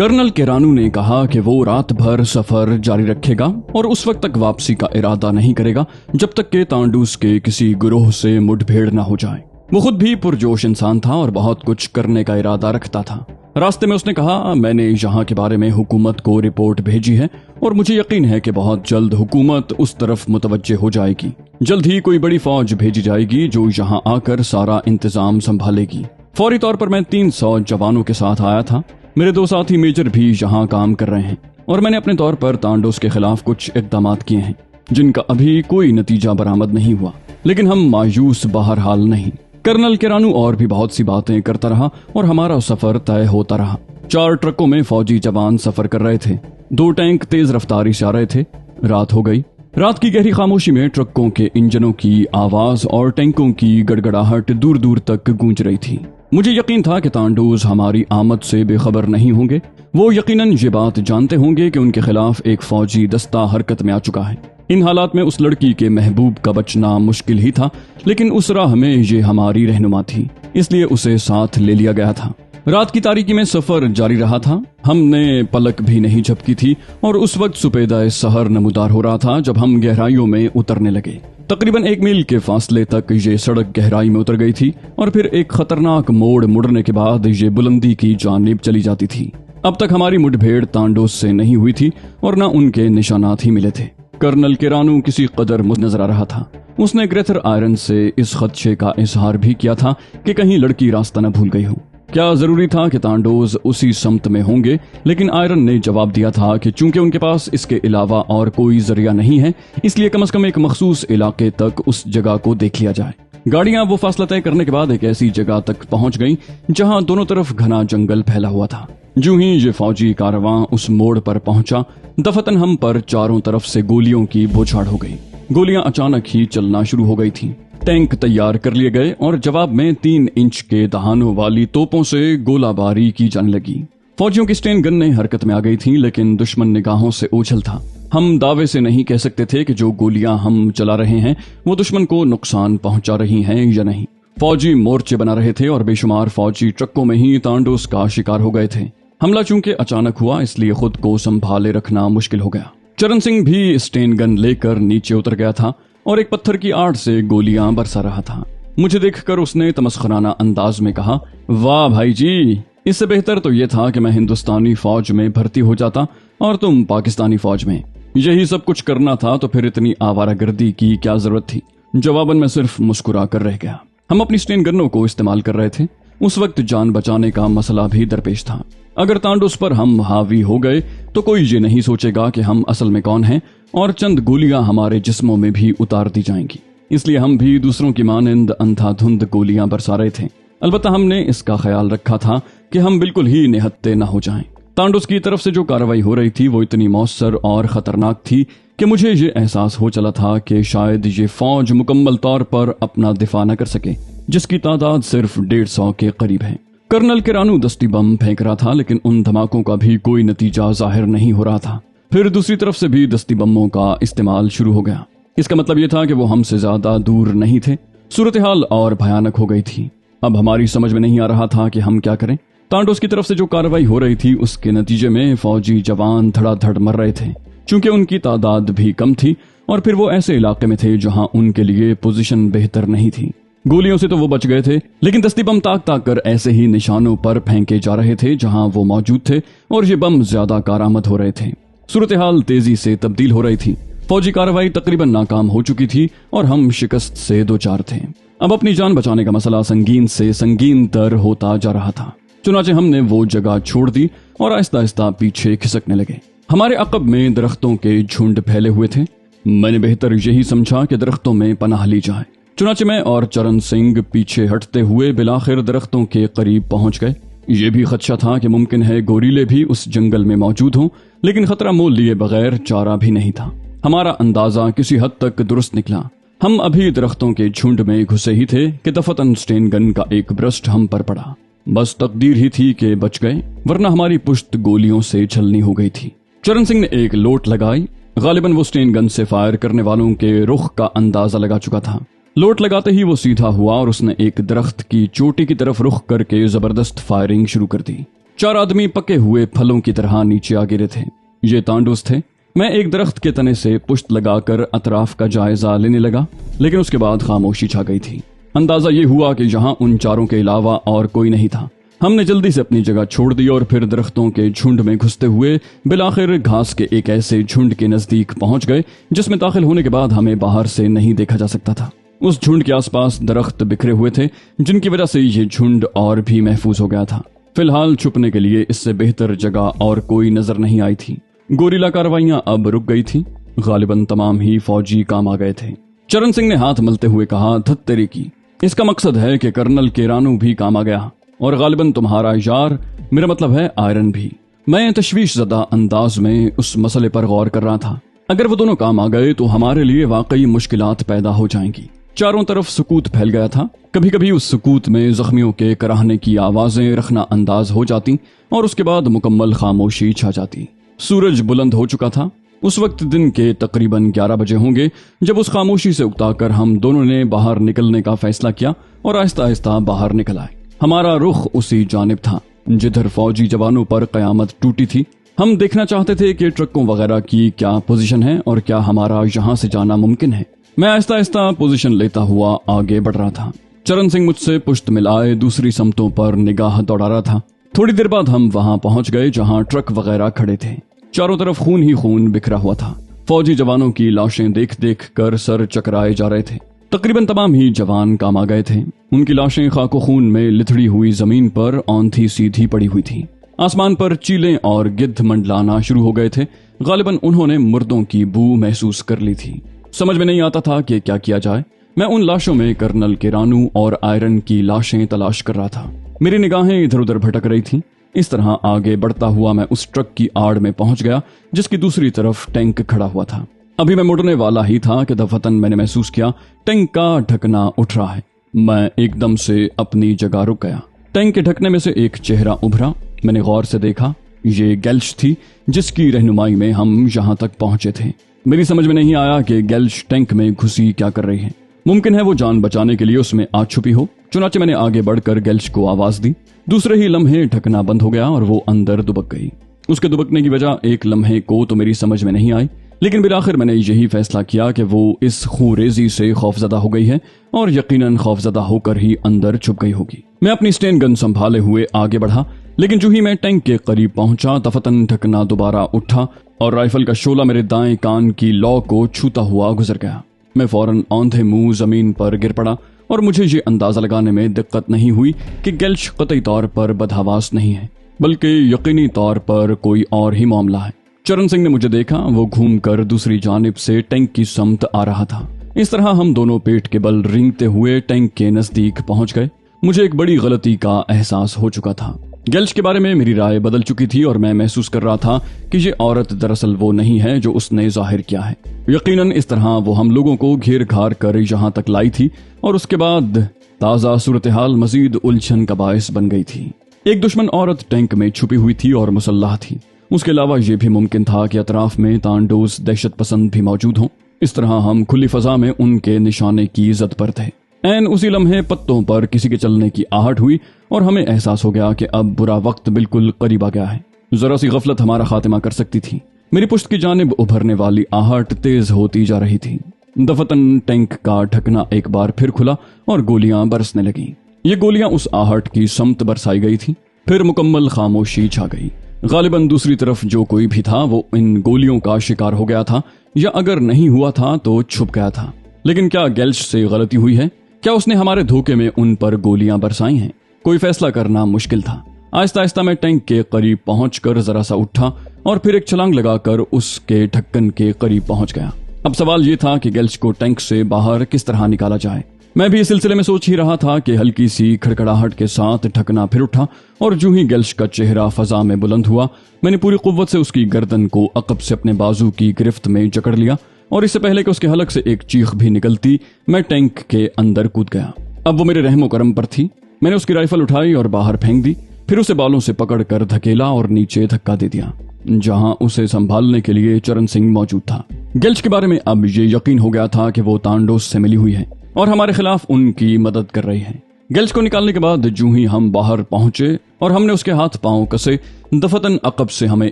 Colonel केरानू ने कहा कि वो रात भर सफर जारी रखेगा और उस वक्त तक वापसी का इरादा नहीं करेगा जब तक कि तांडूस के किसी गिरोह से मुठभेड़ न हो जाए। वो खुद भी पुरजोश इंसान था और बहुत कुछ करने का इरादा रखता था। रास्ते में उसने कहा, मैंने यहाँ के बारे में हुकूमत को रिपोर्ट भेजी है और मुझे यकीन है कि बहुत जल्द हुकूमत उस तरफ मुतवज्जे हो जाएगी। जल्द ही कोई बड़ी फौज भेजी जाएगी जो यहाँ आकर सारा इंतजाम संभालेगी। फौरी तौर पर मैं 300 जवानों के साथ आया था। मेरे 2 साथी मेजर भी यहाँ काम कर रहे हैं और मैंने अपने तौर पर तांडोस के खिलाफ कुछ इकदाम किए हैं जिनका अभी कोई नतीजा बरामद नहीं हुआ, लेकिन हम मायूस बहरहाल नहीं। कर्नल केरानू और भी बहुत सी बातें करता रहा और हमारा सफर तय होता रहा। 4 ट्रकों में फौजी जवान सफर कर रहे थे। 2 टैंक तेज रफ्तारी से आ रहे थे। रात हो गई। रात की गहरी खामोशी में ट्रकों के इंजनों की आवाज और टैंकों की गड़गड़ाहट दूर दूर तक गूंज रही थी। मुझे यकीन था कि तांडूस हमारी आमद से बेखबर नहीं होंगे। वो यकीनन ये बात जानते होंगे कि उनके खिलाफ एक फौजी दस्ता हरकत में आ चुका है। इन हालात में उस लड़की के महबूब का बचना मुश्किल ही था, लेकिन उस राह में ये हमारी रहनुमा थी, इसलिए उसे साथ ले लिया गया था। रात की तारीकी में सफर जारी रहा था। हमने पलक भी नहीं झपकी थी और उस वक्त सुपेदा सहर नमूदार हो रहा था जब हम गहराइयों में उतरने लगे। तकरीबन 1 मील के फासले तक ये सड़क गहराई में उतर गई थी और फिर एक खतरनाक मोड़ मुड़ने के बाद ये बुलंदी की जानिब चली जाती थी। अब तक हमारी मुठभेड़ तांडोस से नहीं हुई थी और न उनके निशानात ही मिले थे। कर्नल केरानू किसी कदर नजर आ रहा था। उसने ग्रेथर आयरन से इस खदशे का इजहार भी किया था कि कहीं लड़की रास्ता न भूल गई हो। क्या जरूरी था कि तांडोज उसी समत में होंगे, लेकिन आयरन ने जवाब दिया था कि चूंकि उनके पास इसके अलावा और कोई जरिया नहीं है, इसलिए कम से कम एक मखसूस इलाके तक उस जगह को देख लिया जाए। गाड़ियां वो फासला तय करने के बाद एक ऐसी जगह तक पहुंच गईं जहां दोनों तरफ घना जंगल फैला हुआ था। जो ही ये फौजी कारवां उस मोड़ पर पहुंचा, दफतन हम पर चारों तरफ से गोलियों की बौछार हो गई। गोलियां अचानक ही चलना शुरू हो गई थीं। टैंक तैयार कर लिए गए और जवाब में 3 इंच के दहानों वाली तोपों से गोलाबारी की जाने लगी। फौजियों की स्टेन गन हरकत में आ गई थी, लेकिन दुश्मन निगाहों से ओझल था। हम दावे से नहीं कह सकते थे कि जो गोलियां हम चला रहे हैं वो दुश्मन को नुकसान पहुंचा रही हैं या नहीं। फौजी मोर्चे बना रहे थे और बेशुमार फौजी ट्रकों में ही तांडोस का शिकार हो गए थे। हमला चूंकि अचानक हुआ, इसलिए खुद को संभाले रखना मुश्किल हो गया। चरण सिंह भी स्टेन गन लेकर नीचे उतर गया था और एक पत्थर की आड़ से गोलियां बरसा रहा था। मुझे देखकर उसने तमस्खराना अंदाज में कहा, वाह भाई जी, इससे बेहतर तो यह था कि मैं हिंदुस्तानी फौज में भर्ती हो जाता और तुम पाकिस्तानी फौज में। यही सब कुछ करना था तो फिर इतनी आवारागर्दी की क्या जरूरत थी। जवाबन में सिर्फ मुस्कुरा कर रह गया। हम अपनी स्टेन गनों को इस्तेमाल कर रहे थे। उस वक्त जान बचाने का मसला भी दरपेश था। अगर तांडोस पर हम हावी हो गए तो कोई ये नहीं सोचेगा कि हम असल में कौन हैं और चंद गोलियां हमारे जिस्मों में भी उतार दी जाएंगी। इसलिए हम भी दूसरों की मानंद अंधाधुंध गोलियां बरसा रहे थे। अलबत्ता हमने इसका ख्याल रखा था कि हम बिल्कुल ही निहत्ते न हो जाएं। तांडोस की तरफ से जो कार्रवाई हो रही थी वो इतनी मौसर और खतरनाक थी कि मुझे ये एहसास हो चला था कि शायद ये फौज मुकम्मल तौर पर अपना दिफा न कर सके, जिसकी तादाद सिर्फ 150 के करीब है। कर्नल केरानू दस्ती बम फेंक रहा था, लेकिन उन धमाकों का भी कोई नतीजा जाहिर नहीं हो रहा था। फिर दूसरी तरफ से भी दस्ती बमों का इस्तेमाल शुरू हो गया। इसका मतलब यह था कि वो हमसे ज्यादा दूर नहीं थे। सूरत हाल और भयानक हो गई थी। अब हमारी समझ में नहीं आ रहा था कि हम क्या करें। तांडोस की तरफ से जो कार्रवाई हो रही थी उसके नतीजे में फौजी जवान धड़ाधड़ मर रहे थे, चूंकि उनकी तादाद भी कम थी और फिर वो ऐसे इलाके में थे जहां उनके लिए पोजीशन बेहतर नहीं थी। गोलियों से तो वो बच गए थे, लेकिन दस्ती बम ताक ताक कर ऐसे ही निशानों पर फेंके जा रहे थे जहां वो मौजूद थे और ये बम ज्यादा कारामद हो रहे थे। सूरत हाल तेजी से तब्दील हो रही थी। फौजी कार्रवाई तकरीबन नाकाम हो चुकी थी और हम शिकस्त से दो चार थे। अब अपनी जान बचाने का मसला संगीन से संगीन तर होता जा रहा था। चुनाचे हमने वो जगह छोड़ दी और आहिस्ता आहिस्ता पीछे खिसकने लगे। हमारे अकब में दरख्तों के झुंड फैले हुए थे। मैंने बेहतर यही समझा कि दरख्तों में पनाह ली जाए। चुनाचे मैं और चरण सिंह पीछे हटते हुए बिलाखिर दरख्तों के करीब पहुंच गए। ये भी खदशा था कि मुमकिन है गोरीले भी उस जंगल में मौजूद हों, लेकिन खतरा मोल लिए बगैर चारा भी नहीं था। हमारा अंदाजा किसी हद तक दुरुस्त निकला। हम अभी दरख्तों के झुंड में घुसे ही थे कि दफतन स्टेन गन का एक ब्रस्ट हम पर पड़ा। बस तकदीर ही थी कि बच गए, वरना हमारी पुश्त गोलियों से छलनी हो गई थी। चरण सिंह ने एक लोट लगाई। गालिबन वो स्टेन गन से फायर करने वालों के रुख का अंदाजा लगा चुका था। लोट लगाते ही वो सीधा हुआ और उसने एक दरख्त की चोटी की तरफ रुख करके जबरदस्त फायरिंग शुरू कर दी। 4 आदमी पके हुए फलों की तरह नीचे आ गिरे थे। ये तांडूस थे। मैं एक दरख्त के तने से पुश्त लगाकर अतराफ का जायजा लेने लगा, लेकिन उसके बाद खामोशी छा गई थी। अंदाजा ये हुआ कि यहाँ उन चारों के अलावा और कोई नहीं था। हमने जल्दी से अपनी जगह छोड़ दी और फिर दरख्तों के झुंड में घुसते हुए बिलाखिर घास के एक ऐसे झुंड के नजदीक पहुंच गए जिसमें दाखिल होने के बाद हमें बाहर से नहीं देखा जा सकता था। उस झुंड के आसपास दरख्त बिखरे हुए थे, जिनकी वजह से ये झुंड और भी महफूज हो गया था। फिलहाल छुपने के लिए इससे बेहतर जगह और कोई नजर नहीं आई थी। गोरिल्ला कार्रवाइयां अब रुक गई थी। गालिबन तमाम ही फौजी काम आ गए थे। चरण सिंह ने हाथ मलते हुए कहा, धत तेरी की, इसका मकसद है कि कर्नल केरानू भी काम आ गया और गालिबन तुम्हारा यार, मेरा मतलब है आयरन भी। मैं तशवीश ज़दा अंदाज में उस मसले पर गौर कर रहा था। अगर वो दोनों काम आ गए तो हमारे लिए वाकई मुश्किलात पैदा हो जाएंगी। चारों तरफ सुकूत फैल गया था। कभी कभी उस सुकूत में जख्मियों के कराहने की आवाजें रखना अंदाज हो जाती और उसके बाद मुकम्मल खामोशी छा जाती। सूरज बुलंद हो चुका था। उस वक्त दिन के तकरीबन 11 बजे होंगे जब उस खामोशी से उकताकर हम दोनों ने बाहर निकलने का फैसला किया और आहिस्ता आहिस्ता बाहर निकल आए। हमारा रुख उसी जानिब था जिधर फौजी जवानों पर कयामत टूटी थी। हम देखना चाहते थे कि ट्रकों वगैरह की क्या पोजीशन है और क्या हमारा यहाँ से जाना मुमकिन है। मैं आहिस्ता आहिस्ता पोजीशन लेता हुआ आगे बढ़ रहा था। चरण सिंह मुझसे पुश्त मिलाए दूसरी समतों पर निगाह दौड़ा रहा था। थोड़ी देर बाद हम वहां पहुंच गए जहां ट्रक वगैरह खड़े थे। चारों तरफ खून ही खून बिखरा हुआ था। फौजी जवानों की लाशें देख देख कर सर चकराए जा रहे थे। तकरीबन तमाम ही जवान काम आ गए थे। उनकी लाशें खाको खून में लिथड़ी हुई जमीन पर औंधी सीधी पड़ी हुई थी। आसमान पर चीलें और गिद्ध मंडलाना शुरू हो गए थे। गालिबन उन्होंने मुर्दों की बू महसूस कर ली थी। समझ में नहीं आता था कि क्या किया जाए। मैं उन लाशों में कर्नल केरानू और आयरन की लाशें तलाश कर रहा था। मेरी निगाहें इधर उधर भटक रही थीं। इस तरह आगे बढ़ता हुआ मैं उस ट्रक की आड़ में पहुंच गया जिसकी दूसरी तरफ टैंक खड़ा हुआ था। अभी मैं मुड़ने वाला ही था कि दफतन मैंने महसूस किया टैंक का ढकना उठ रहा है। मैं एकदम से अपनी जगह रुक गया। टैंक के ढकने में से एक चेहरा उभरा। मैंने गौर से देखा। ये गेल्श थी जिसकी रहनुमाई में हम यहाँ तक पहुंचे थे। मेरी समझ में नहीं आया कि गेल्श टैंक में घुसी क्या कर रही है। मुमकिन है वो जान बचाने के लिए उसमें आ छुपी हो। चुनाचे मैंने आगे बढ़कर गेल्श को आवाज दी। दूसरे ही लम्हे ढकना बंद हो गया और वो अंदर दुबक गई। उसके दुबकने की वजह एक लम्हे को तो मेरी समझ में नहीं आई, लेकिन बिलाखिर मैंने यही फैसला किया कि वो इस खूरेजी से खौफजदा हो गई है और यकीनन खौफजदा होकर ही अंदर छुप गई होगी। मैं अपनी स्टेन गन संभाले हुए आगे बढ़ा, लेकिन जो ही मैं टैंक के करीब पहुंचा दफतन ढकना दोबारा उठा और राइफल का शोला मेरे दाएं कान की लौ को छूता हुआ गुजर गया। मैं फौरन औंधे मुंह जमीन पर गिर पड़ा और मुझे ये अंदाजा लगाने में दिक्कत नहीं हुई कि गेल्श कतई तौर पर बदहवास नहीं है, बल्कि यकीनी तौर पर कोई और ही मामला है। चरण सिंह ने मुझे देखा। वो घूमकर दूसरी जानिब से टैंक की समत आ रहा था। इस तरह हम दोनों पेट के बल रेंगते हुए टैंक के नजदीक पहुंच गए। मुझे एक बड़ी गलती का एहसास हो चुका था। गेल्श के बारे में मेरी राय बदल चुकी थी और मैं महसूस कर रहा था कि ये औरत दरअसल वो नहीं है जो उसने जाहिर किया है। यकीनन इस तरह वो हम लोगों को घेर घार कर यहाँ तक लाई थी और उसके बाद ताजा सूरत हाल मजीद उलझन का बायस बन गई थी। एक दुश्मन औरत टैंक में छुपी हुई थी और मुसल्लाह थी। उसके अलावा ये भी मुमकिन था कि अतराफ में तांडोज दहशत पसंद भी मौजूद हों। इस तरह हम खुली फजा में उनके निशाने की जद पर थे। ऐन उसी लम्हे पत्तों पर किसी के चलने की आहट हुई और हमें एहसास हो गया कि अब बुरा वक्त बिल्कुल करीब आ गया है। जरा सी गफलत हमारा खात्मा कर सकती थी। मेरी पुश्त की जानिब उभरने वाली आहट तेज होती जा रही थी। दफतन टैंक का ढकना एक बार फिर खुला और गोलियां बरसने लगीं। ये गोलियां उस आहट की समत बरसाई गई थी। फिर मुकम्मल खामोशी छा गई। गालिबन दूसरी तरफ जो कोई भी था वो इन गोलियों का शिकार हो गया था, या अगर नहीं हुआ था तो छुप गया था। लेकिन क्या गेल्श से गलती हुई है? क्या उसने हमारे धोखे में उन पर गोलियां बरसाई हैं? कोई फैसला करना मुश्किल था। आहिस्ता आहिस्ता मैं टैंक के करीब पहुंचकर जरा सा उठा और फिर एक छलांग लगाकर उसके ढक्कन के करीब पहुंच गया। अब सवाल ये था कि गेल्श को टैंक से बाहर किस तरह निकाला जाए। मैं भी इस सिलसिले में सोच ही रहा था कि हल्की सी खड़खड़ाहट के साथ ढकना फिर उठा और जो ही गेल्श का चेहरा फजा में बुलंद हुआ, मैंने पूरी कुव्वत से उसकी गर्दन को अकब से अपने बाजू की गिरफ्त में जकड़ लिया और इससे पहले कि उसके हलक से एक चीख भी निकलती, मैं टैंक के अंदर कूद गया। अब वो मेरे रहमो करम पर थी। मैंने उसकी राइफल उठाई और बाहर फेंक दी, फिर उसे बालों से पकड़कर धकेला और नीचे धक्का दे दिया, जहां उसे संभालने के लिए चरण सिंह मौजूद था। गेल्श के बारे में अब ये यकीन हो गया था कि वो तांडोस से मिली हुई है और हमारे खिलाफ उनकी मदद कर रही है। गेल्श को निकालने के बाद जूं ही हम बाहर पहुंचे और हमने उसके हाथ पांव कसे, दफतन अकब से हमें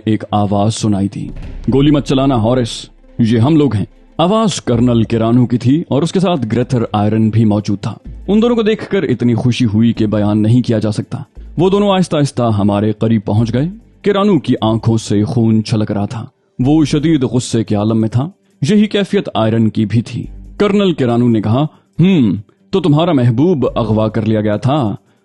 एक आवाज सुनाई दी, गोली मत चलाना हॉरिस, ये हम लोग हैं। आवाज कर्नल केरानू की थी और उसके साथ ग्रेथर आयरन भी मौजूद था। उन दोनों को देखकर इतनी खुशी हुई कि बयान नहीं किया जा सकता। वो दोनों आहिस्ता आहिस्ता हमारे करीब पहुंच गए। केरानू की आंखों से खून छलक रहा था, वो शदीद गुस्से के आलम में था। यही कैफियत आयरन की भी थी। कर्नल केरानू ने कहा, तो तुम्हारा महबूब अगवा कर लिया गया था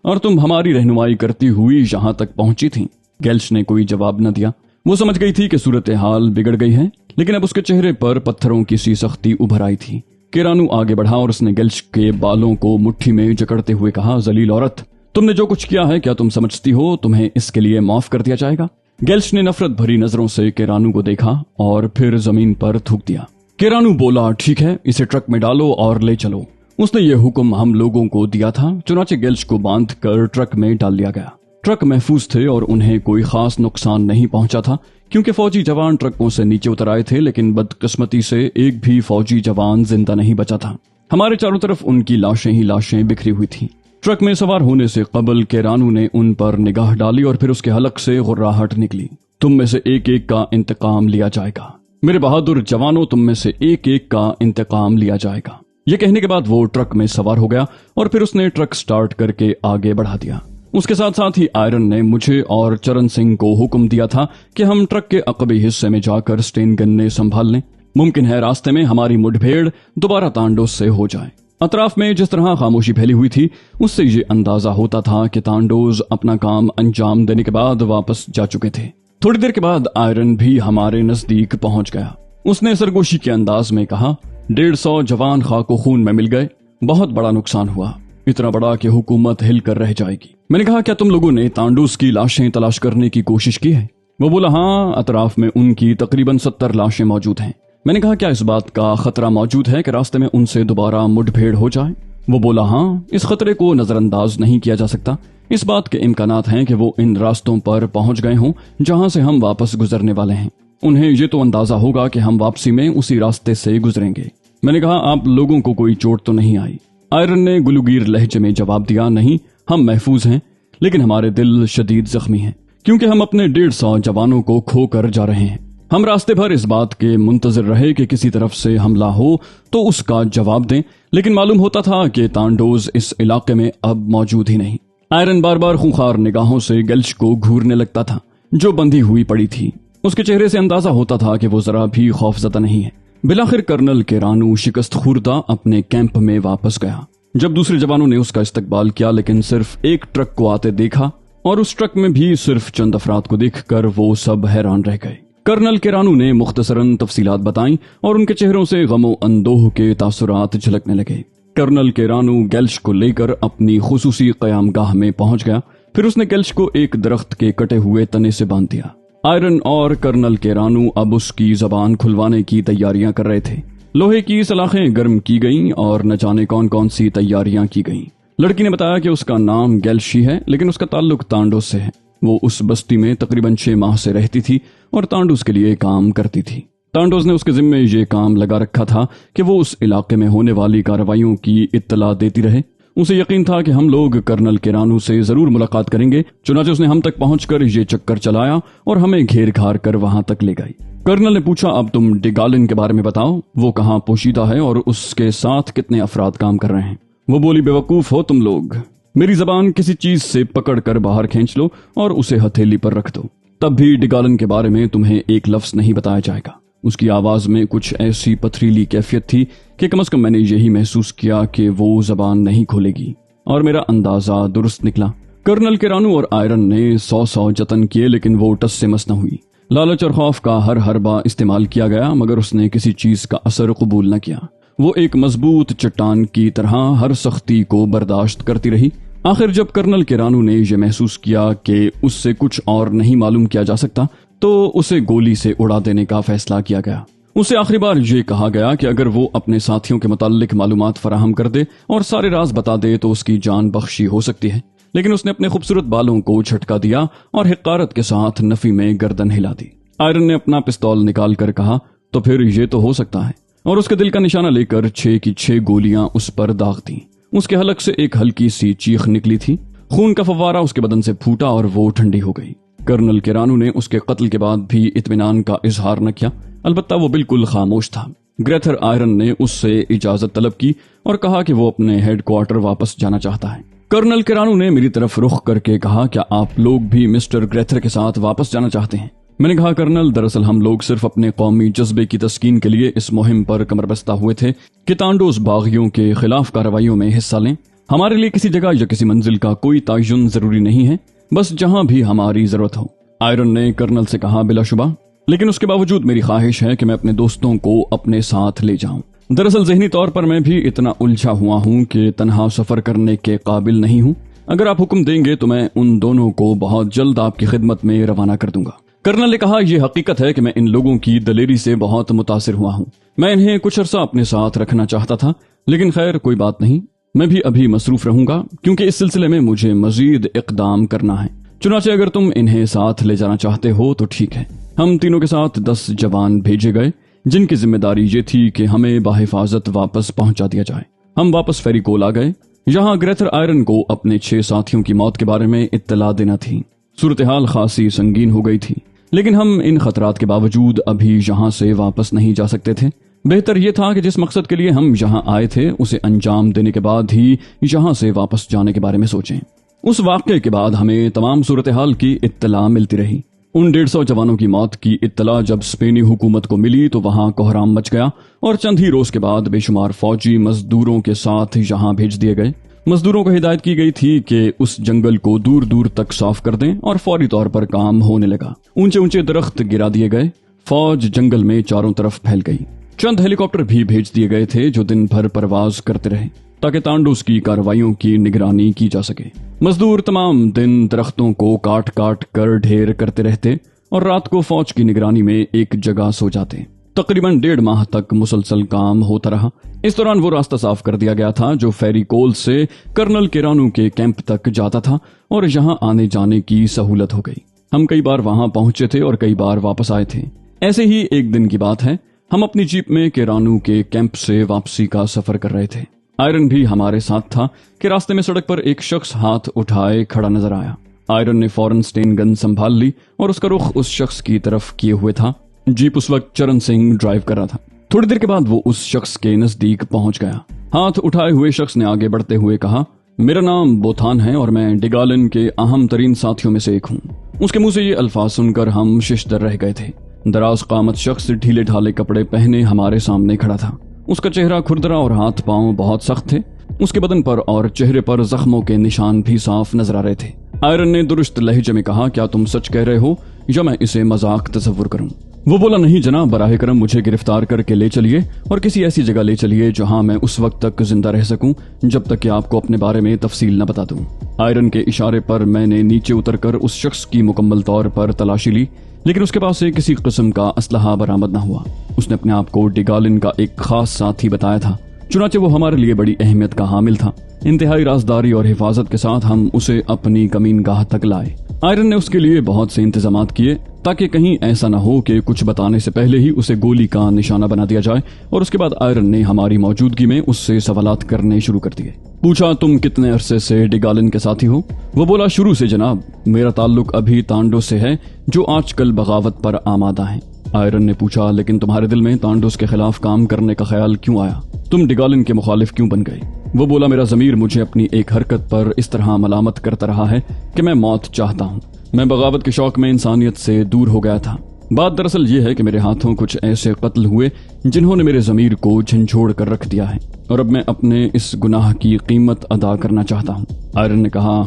और तुम हमारी रहनुमाई करती हुई यहां तक पहुंची थी। गेल्श ने कोई जवाब न दिया। वो समझ गई थी कि सूरत हाल बिगड़ गई है, लेकिन अब उसके चेहरे पर पत्थरों की सी सख्ती उभर आई थी। केरानू आगे बढ़ा और उसने गेल्श के बालों को मुट्ठी में जकड़ते हुए कहा, जलील औरत, तुमने जो कुछ किया है क्या तुम समझती हो तुम्हें इसके लिए माफ कर दिया जाएगा? गेल्श ने नफरत भरी नजरों से केरानू को देखा और फिर जमीन पर थूक दिया। केरानू बोला, ठीक है, इसे ट्रक में डालो और ले चलो। उसने ये हुक्म हम लोगों को दिया था। चुनाचे गेल्श को बांध कर ट्रक में डाल दिया गया। ट्रक महफूज थे और उन्हें कोई खास नुकसान नहीं पहुंचा था, क्योंकि फौजी जवान ट्रकों से नीचे उतर आए थे, लेकिन बदकिस्मती से एक भी फौजी जवान जिंदा नहीं बचा था। हमारे चारों तरफ उनकी लाशें ही लाशें बिखरी हुई थी। ट्रक में सवार होने से कबल केरानू ने उन पर निगाह डाली और फिर उसके हलक से गुर्राहट निकली, तुम में से एक एक का इंतकाम लिया जाएगा। मेरे बहादुर जवानों, तुम में से एक एक का इंतकाम लिया जाएगा। ये कहने के बाद वो ट्रक में सवार हो गया और फिर उसने ट्रक स्टार्ट करके आगे बढ़ा दिया। उसके साथ साथ ही आयरन ने मुझे और चरण सिंह को हुक्म दिया था कि हम ट्रक के अकबी हिस्से में जाकर स्टेन गन्ने संभाल लें। मुमकिन है रास्ते में हमारी मुठभेड़ दोबारा तांडोस से हो जाए। अतराफ में जिस तरह खामोशी फैली हुई थी, उससे ये अंदाजा होता था कि तांडोज अपना काम अंजाम देने के बाद वापस जा चुके थे। थोड़ी देर के बाद आयरन भी हमारे नजदीक पहुंच गया। उसने सरगोशी के अंदाज में कहा, 150 जवान खाको खून में मिल गए, बहुत बड़ा नुकसान हुआ, इतना बड़ा कि हुकूमत हिल कर रह जाएगी। मैंने कहा, क्या तुम लोगों ने तांडूस की लाशें तलाश करने की कोशिश की है? वो बोला, हाँ, अतराफ में उनकी तकरीबन 70 लाशें मौजूद हैं। मैंने कहा, क्या इस बात का खतरा मौजूद है कि रास्ते में उनसे दोबारा मुठभेड़ हो जाए? वो बोला, हाँ, इस खतरे को नजरअंदाज नहीं किया जा सकता। इस बात के इम्कानात हैं कि वो इन रास्तों पर पहुंच गए हों जहां से हम वापस गुजरने वाले हैं। उन्हें ये तो अंदाजा होगा कि हम वापसी में उसी रास्ते से गुजरेंगे। मैंने कहा, आप लोगों को कोई चोट तो नहीं आई? आयरन ने गुलूगीर लहजे में जवाब दिया, नहीं, हम महफूज हैं, लेकिन हमारे दिल शदीद जख्मी हैं, क्योंकि हम अपने 150 जवानों को खोकर जा रहे हैं। हम रास्ते भर इस बात के मुंतजर रहे कि किसी तरफ से हमला हो तो उसका जवाब दें, लेकिन मालूम होता था कि तांडोज इस इलाके में अब मौजूद ही नहीं। आयरन बार बार खूंखार निगाहों से गेल्श को घूरने लगता था, जो बंधी हुई पड़ी थी। उसके चेहरे से अंदाजा होता था कि वो जरा भी खौफजदा नहीं है। बिलाखिर कर्नल केरानू शिकस्त खुर्दा अपने कैंप में वापस गया। जब दूसरे जवानों ने उसका इस्तकबाल किया, लेकिन सिर्फ एक ट्रक को आते देखा और उस ट्रक में भी सिर्फ चंद अफराद को देखकर वो सब हैरान रह गए। कर्नल केरानू ने मुख्तसरन तफसीलात बताई और उनके चेहरों से गमो अंदोह के तासुरात झलकने लगे। कर्नल केरानू गेल्श को लेकर अपनी खुसूसी क़यामगाह में पहुंच गया। फिर उसने गेल्श को एक दरख्त के कटे हुए तने से बांध दिया। आयरन और कर्नल केरानू अब उसकी जबान खुलवाने की तैयारियां कर रहे थे। लोहे की सलाखें गर्म की गईं और न जाने कौन कौन सी तैयारियां की गईं। लड़की ने बताया कि उसका नाम गेल्शी है, लेकिन उसका ताल्लुक तांडोस से है। वो उस बस्ती में तकरीबन 6 माह से रहती थी और तांडोस के लिए काम करती थी। तांडोस ने उसके जिम्मे ये काम लगा रखा था कि वो उस इलाके में होने वाली कार्रवाइयों की इत्तला देती रहे। उसे यकीन था कि हम लोग कर्नल केरानू से जरूर मुलाकात करेंगे। चुनाचे उसने हम तक पहुंचकर ये चक्कर चलाया और हमें घेर घार कर वहां तक ले गई। कर्नल ने पूछा, अब तुम डिगालिन के बारे में बताओ, वो कहाँ पोशीदा है और उसके साथ कितने अफराद काम कर रहे हैं? वो बोली, बेवकूफ हो तुम लोग, मेरी जबान किसी चीज से पकड़ कर बाहर खींच लो और उसे हथेली पर रख दो, तब भी डिगालिन के बारे में तुम्हें एक लफ्ज नहीं बताया जाएगा। उसकी आवाज में कुछ ऐसी पथरीली कैफियत थी कि कम से कम मैंने यही महसूस किया कि वो जबान नहीं खोलेगी, और मेरा अंदाजा दुरुस्त निकला। कर्नल केरानू और आयरन ने 100 जतन किए, लेकिन वो टस से मस न हुई। लालच और खौफ का हर हरबा इस्तेमाल किया गया, मगर उसने किसी चीज का असर कबूल न किया। वो एक मजबूत चट्टान की तरह हर सख्ती को बर्दाश्त करती रही। आखिर जब कर्नल केरानू ने यह महसूस किया कि उससे कुछ और नहीं मालूम किया जा सकता, तो उसे गोली से उड़ा देने का फैसला किया गया। उसे आखिरी बार ये कहा गया कि अगर वो अपने साथियों के मुताल्लिक मालूमात फराहम कर दे और सारे राज बता दे तो उसकी जान बख्शी हो सकती है। लेकिन उसने अपने खूबसूरत बालों को झटका दिया और हिकारत के साथ नफी में गर्दन हिला दी। आयरन ने अपना पिस्तौल निकाल कर कहा, तो फिर ये तो हो सकता है, और उसके दिल का निशाना लेकर 6 की 6 गोलियां उस पर दाग दी। اس کے حلق سے ایک ہلکی سی چیخ نکلی تھی۔ خون کا فوارہ اس کے بدن سے پھوٹا اور وہ ٹھنڈی ہو گئی۔ کرنل کیرانو نے اس کے قتل کے بعد بھی اطمینان کا اظہار نہ کیا، البتہ وہ بالکل خاموش تھا۔ گریتھر آئرن نے اس سے اجازت طلب کی اور کہا کہ وہ اپنے ہیڈ کوارٹر واپس جانا چاہتا ہے۔ کرنل کیرانو نے میری طرف رخ کر کے کہا، کیا آپ لوگ بھی مسٹر گریتھر کے ساتھ واپس جانا چاہتے ہیں؟ میں نے کہا، کرنل، دراصل ہم لوگ صرف اپنے قومی جذبے کی تسکین کے لیے اس مہم پر کمر بستہ ہوئے تھے کہ تانڈوز باغیوں کے خلاف کارروائیوں میں حصہ لیں۔ ہمارے لیے کسی جگہ یا کسی منزل کا کوئی تعین ضروری نہیں ہے، بس جہاں بھی ہماری ضرورت ہو۔ آئرن نے کرنل سے کہا، بلا شبہ، لیکن اس کے باوجود میری خواہش ہے کہ میں اپنے دوستوں کو اپنے ساتھ لے جاؤں۔ دراصل ذہنی طور پر میں بھی اتنا الجھا ہوا ہوں کہ تنہا سفر کرنے کے قابل نہیں ہوں۔ اگر آپ حکم دیں گے تو میں ان دونوں کو بہت جلد آپ کی خدمت میں روانہ کر دوں گا۔ کرنل نے کہا، یہ حقیقت ہے کہ میں ان لوگوں کی دلیری سے بہت متاثر ہوا ہوں۔ میں انہیں کچھ عرصہ اپنے ساتھ رکھنا چاہتا تھا، لیکن خیر کوئی بات نہیں، میں بھی ابھی مصروف رہوں گا کیونکہ اس سلسلے میں مجھے مزید اقدام کرنا ہے۔ چنانچہ اگر تم انہیں ساتھ لے جانا چاہتے ہو تو ٹھیک ہے۔ ہم تینوں کے ساتھ 10 جوان بھیجے گئے جن کی ذمہ داری یہ تھی کہ ہمیں بحفاظت واپس پہنچا دیا جائے۔ ہم واپس فیری کول آ گئے، یہاں گریتھر آئرن کو اپنے 6 ساتھیوں کی موت کے بارے میں اطلاع دینا تھی۔ صورتحال خاصی سنگین ہو گئی تھی، لیکن ہم ان خطرات کے باوجود ابھی یہاں سے واپس نہیں جا سکتے تھے۔ بہتر یہ تھا کہ جس مقصد کے لیے ہم یہاں آئے تھے اسے انجام دینے کے بعد ہی یہاں سے واپس جانے کے بارے میں سوچیں۔ اس واقعے کے بعد ہمیں تمام صورتحال کی اطلاع ملتی رہی۔ ان 150 جوانوں کی موت کی اطلاع جب اسپینی حکومت کو ملی تو وہاں کوہرام مچ گیا اور چند ہی روز کے بعد بے شمار فوجی مزدوروں کے ساتھ یہاں بھیج دیے گئے۔ مزدوروں کو ہدایت کی گئی تھی کہ اس جنگل کو دور دور تک صاف کر دیں اور فوری طور پر کام ہونے لگا۔ اونچے اونچے درخت گرا دیے گئے، فوج جنگل میں چاروں طرف پھیل گئی۔ چند ہیلی کاپٹر بھی بھیج دیے گئے تھے جو دن بھر پرواز کرتے رہے تاکہ تانڈوز کی کارروائیوں کی نگرانی کی جا سکے۔ مزدور تمام دن درختوں کو کاٹ کاٹ کر ڈھیر کرتے رہتے اور رات کو فوج کی نگرانی میں ایک جگہ سو جاتے۔ تقریباً 1.5 ماہ تک مسلسل کام ہوتا رہا۔ اس دوران وہ راستہ صاف کر دیا گیا تھا جو فیری کول سے کرنل کیرانو کے کیمپ تک جاتا تھا اور یہاں آنے جانے کی سہولت ہو گئی۔ ہم کئی بار وہاں پہنچے تھے اور کئی بار واپس آئے تھے۔ ایسے ہی ایک دن کی بات ہے، ہم اپنی جیپ میں کیرانو کے کیمپ سے واپسی کا سفر کر رہے تھے۔ آئرن بھی ہمارے ساتھ تھا کہ راستے میں سڑک پر ایک شخص ہاتھ اٹھائے کھڑا نظر آیا۔ آئرن نے فوراً سٹین گن سنبھال لی اور اس کا رخ اس شخص کی طرف کیے ہوئے تھا۔ جیپ اس وقت چرن سنگھ ڈرائیو کر رہا تھا۔ تھوڑی دیر کے بعد وہ اس شخص کے نزدیک پہنچ گیا۔ ہاتھ اٹھائے ہوئے شخص نے آگے بڑھتے ہوئے کہا، میرا نام بوتھان ہے اور میں ڈیگالن کے اہم ترین ساتھیوں میں سے ایک ہوں۔ اس کے منہ سے یہ الفاظ سن کر ہم ششدر رہ گئے تھے۔ دراز قامت شخص ڈھیلے ڈھالے کپڑے پہنے ہمارے سامنے کھڑا تھا۔ اس کا چہرہ کھردرا اور ہاتھ پاؤں بہت سخت تھے۔ اس کے بدن پر اور چہرے پر زخموں کے نشان بھی صاف نظر آ رہے تھے۔ آئرن نے درست لہجے میں کہا، کیا تم سچ کہہ رہے ہو یا میں اسے مذاق تصور کروں؟ وہ بولا، نہیں جناب، براہ کرم مجھے گرفتار کر کے لے چلیے اور کسی ایسی جگہ لے چلیے جہاں میں اس وقت تک زندہ رہ سکوں جب تک کہ آپ کو اپنے بارے میں تفصیل نہ بتا دوں۔ آئرن کے اشارے پر میں نے نیچے اتر کر اس شخص کی مکمل طور پر تلاشی لی، لیکن اس کے پاس سے کسی قسم کا اسلحہ برآمد نہ ہوا۔ اس نے اپنے آپ کو ڈیگالن کا ایک خاص ساتھی بتایا تھا، چنانچہ وہ ہمارے لیے بڑی اہمیت کا حامل تھا۔ انتہائی رازداری اور حفاظت کے ساتھ ہم اسے اپنی کمین گاہ تک لائے۔ آئرن نے اس کے لیے بہت سے انتظامات کیے تاکہ کہیں ایسا نہ ہو کہ کچھ بتانے سے پہلے ہی اسے گولی کا نشانہ بنا دیا جائے، اور اس کے بعد آئرن نے ہماری موجودگی میں اس سے سوالات کرنے شروع کر دیے۔ پوچھا، تم کتنے عرصے سے ڈیگالن کے ساتھی ہو؟ وہ بولا، شروع سے جناب، میرا تعلق ابھی تانڈو سے ہے جو آج کل بغاوت پر آمادہ ہیں۔ آئرن نے پوچھا، لیکن تمہارے دل میں تانڈوس کے خلاف کام کرنے کا خیال کیوں آیا؟ تم ڈیگالن کے مخالف کیوں بن گئے؟ وہ بولا، میرا ضمیر مجھے اپنی ایک حرکت پر اس طرح ملامت کرتا رہا ہے کہ میں موت چاہتا ہوں۔ میں بغاوت کے شوق میں انسانیت سے دور ہو گیا تھا۔ بات دراصل یہ ہے کہ میرے ہاتھوں کچھ ایسے قتل ہوئے جنہوں نے میرے ضمیر کو جھنجھوڑ کر رکھ دیا ہے، اور اب میں اپنے اس گناہ کی قیمت ادا کرنا چاہتا ہوں۔ آئرن نے کہا،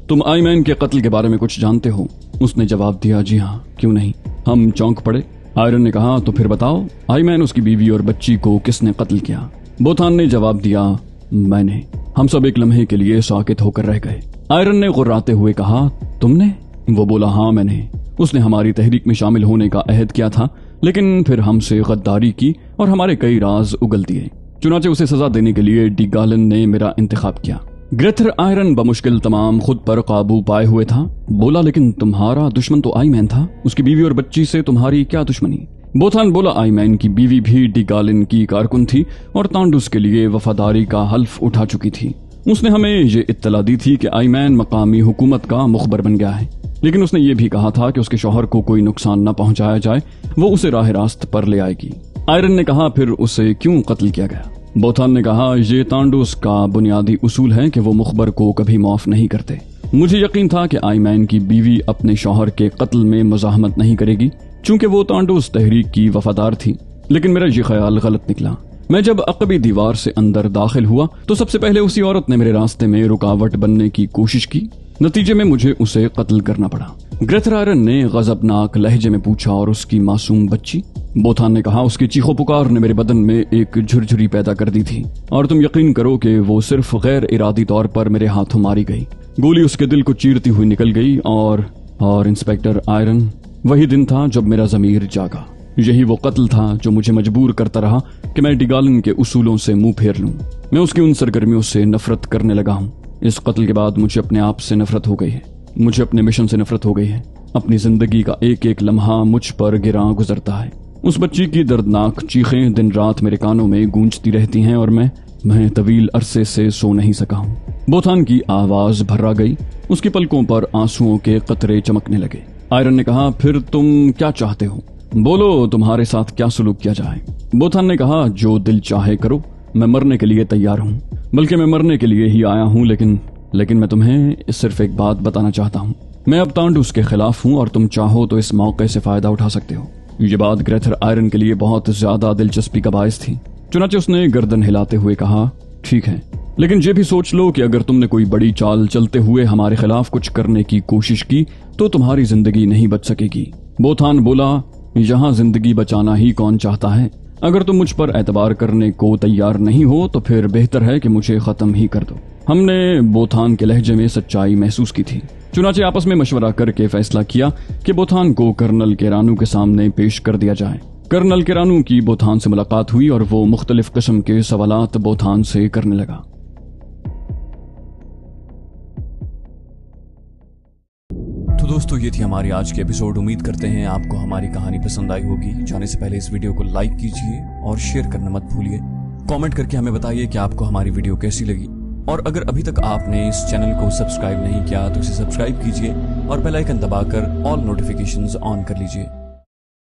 تم آئی مین کے قتل کے بارے میں کچھ جانتے ہو؟ اس نے جواب دیا، جی ہاں، کیوں نہیں؟ ہم چونک پڑے۔ آئرن نے کہا، تو پھر بتاؤ، آئی مین اس کی بیوی اور بچی کو کس نے قتل کیا؟ بوتھان نے جواب دیا، میں نے۔ ہم سب ایک لمحے کے لیے ساکت ہو کر رہ گئے۔ آئرن نے غراتے ہوئے کہا، تم نے؟ وہ بولا، ہاں میں نے۔ اس نے ہماری تحریک میں شامل ہونے کا عہد کیا تھا، لیکن پھر ہم سے غداری کی اور ہمارے کئی راز اگل دیے۔ چنانچہ اسے سزا دینے کے لیے ڈیگالن نے میرا انتخاب کیا۔ گریتھر آئرن بمشکل تمام خود پر قابو پائے ہوئے تھا۔ بولا، لیکن تمہارا دشمن تو آئی مین تھا، اس کی بیوی اور بچی سے تمہاری کیا دشمنی؟ بوتھان بولا، آئی مین کی بیوی بھی ڈیگالن کی کارکن تھی اور تانڈوس کے لیے وفاداری کا حلف اٹھا چکی تھی۔ اس نے ہمیں یہ اطلاع دی تھی کہ آئمین مقامی حکومت کا مخبر بن گیا ہے، لیکن اس نے یہ بھی کہا تھا کہ اس کے شوہر کو کوئی نقصان نہ پہنچایا جائے، وہ اسے راہ راست پر لے آئے گی۔ آئرن نے کہا پھر اسے کیوں قتل کیا گیا؟ بوتھان نے کہا یہ تانڈوس کا بنیادی اصول ہے کہ وہ مخبر کو کبھی معاف نہیں کرتے۔ مجھے یقین تھا کہ آئمین کی بیوی اپنے شوہر کے قتل میں مزاحمت نہیں کرے گی چونکہ وہ تانڈوس تحریک کی وفادار تھی، لیکن میرا یہ خیال غلط نکلا۔ میں جب عقبی دیوار سے اندر داخل ہوا تو سب سے پہلے اسی عورت نے میرے راستے میں رکاوٹ بننے کی کوشش کی، نتیجے میں مجھے اسے قتل کرنا پڑا۔ گریتھر آئرن نے غضبناک لہجے میں پوچھا، اور اس کی معصوم بچی؟ بوتھان نے کہا اس کی چیخو پکار نے میرے بدن میں ایک جھرجھری پیدا کر دی تھی، اور تم یقین کرو کہ وہ صرف غیر ارادی طور پر میرے ہاتھوں ماری گئی۔ گولی اس کے دل کو چیرتی ہوئی نکل گئی، اور انسپیکٹر آئرن وہی دن تھا جب میرا ضمیر جاگا۔ یہی وہ قتل تھا جو مجھے مجبور کرتا رہا کہ میں ڈیگالن کے اصولوں سے منہ پھیر لوں۔ میں اس کی ان سرگرمیوں سے نفرت کرنے لگا ہوں۔ اس قتل کے بعد مجھے اپنے آپ سے نفرت ہو گئی ہے، مجھے اپنے مشن سے نفرت ہو گئی ہے۔ اپنی زندگی کا ایک ایک لمحہ مجھ پر گراں گزرتا ہے۔ اس بچی کی دردناک چیخیں دن رات میرے کانوں میں گونجتی رہتی ہیں، اور میں طویل عرصے سے سو نہیں سکا ہوں۔ بوتھان کی آواز بھرا گئی، اس کی پلکوں پر آنسوؤں کے قطرے چمکنے لگے۔ آئرن نے کہا پھر تم کیا چاہتے ہو؟ بولو تمہارے ساتھ کیا سلوک کیا جائے؟ بوتھان نے کہا جو دل چاہے کرو، میں مرنے کے لیے تیار ہوں، بلکہ میں مرنے کے لیے ہی آیا ہوں، لیکن میں تمہیں صرف ایک بات بتانا چاہتا ہوں۔ میں اب تانڈوس کے خلاف ہوں، اور تم چاہو تو اس موقع سے فائدہ اٹھا سکتے ہو۔ یہ بات گریتھر آئرن کے لیے بہت زیادہ دلچسپی کا باعث تھی، چنانچہ اس نے گردن ہلاتے ہوئے کہا ٹھیک ہے، لیکن یہ بھی سوچ لو کہ اگر تم نے کوئی بڑی چال چلتے ہوئے ہمارے خلاف کچھ کرنے کی کوشش کی تو تمہاری زندگی نہیں بچ سکے گی۔ بوتھان بولا یہاں زندگی بچانا ہی کون چاہتا ہے؟ اگر تم مجھ پر اعتبار کرنے کو تیار نہیں ہو تو پھر بہتر ہے کہ مجھے ختم ہی کر دو۔ ہم نے بوتھان کے لہجے میں سچائی محسوس کی تھی، چنانچہ آپس میں مشورہ کر کے فیصلہ کیا کہ بوتھان کو کرنل کیرانو کے سامنے پیش کر دیا جائے۔ کرنل کیرانو کی بوتھان سے ملاقات ہوئی اور وہ مختلف قسم کے سوالات بوتھان سے کرنے لگا۔ تو دوستو یہ تھی ہماری آج کی ایپیسوڈ۔ امید کرتے ہیں آپ کو ہماری کہانی پسند آئی ہوگی۔ جانے سے پہلے اس ویڈیو کو لائک کیجئے اور شیئر کرنا مت بھولیے۔ کامنٹ کر کے ہمیں بتائیے کہ آپ کو ہماری ویڈیو کیسی لگی، اور اگر ابھی تک آپ نے اس چینل کو سبسکرائب نہیں کیا تو اسے سبسکرائب کیجئے اور بیل آئیکن دبا کر آل نوٹیفیکیشنز آن کر لیجئے۔